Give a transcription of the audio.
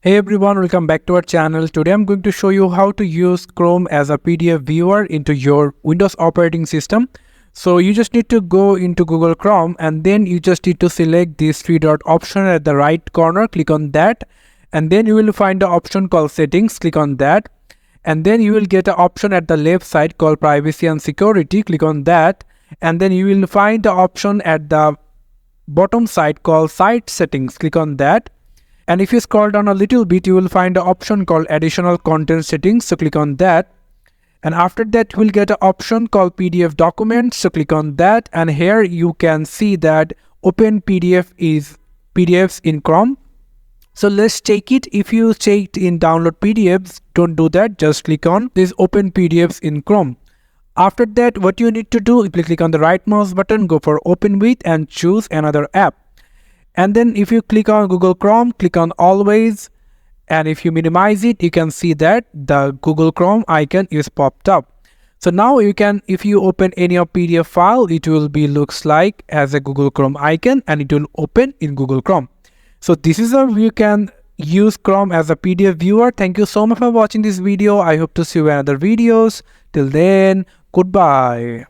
Hey everyone, welcome back to our channel. Today I'm going to show you how to use Chrome as a PDF viewer into your Windows operating system. So you just need to go into Google Chrome and then you just need to select this three dot option at the right corner. Click on that and then you will find the option called settings. Click on that and then you will get an option at the left side called privacy and security. Click on that and then you will find the option at the bottom side called site settings. Click on that. And if you scroll down a little bit, you will find an option called additional content settings. So click on that. And after that, you will get an option called PDF documents. So click on that. And here you can see that open PDF is PDFs in Chrome. So let's check it. If you checked in download PDFs, don't do that. Just click on this open PDFs in Chrome. After that, what you need to do, if you click on the right mouse button, go for open with and choose another app. And then if you click on Google Chrome, click on always, and if you minimize it, you can see that the Google Chrome icon is popped up. So now you can, if you open any of PDF file, it will be looks like as a Google Chrome icon and it will open in Google Chrome. So this is how you can use Chrome as a PDF viewer. Thank you so much for watching this video. I hope to see you in other videos. Till then, goodbye.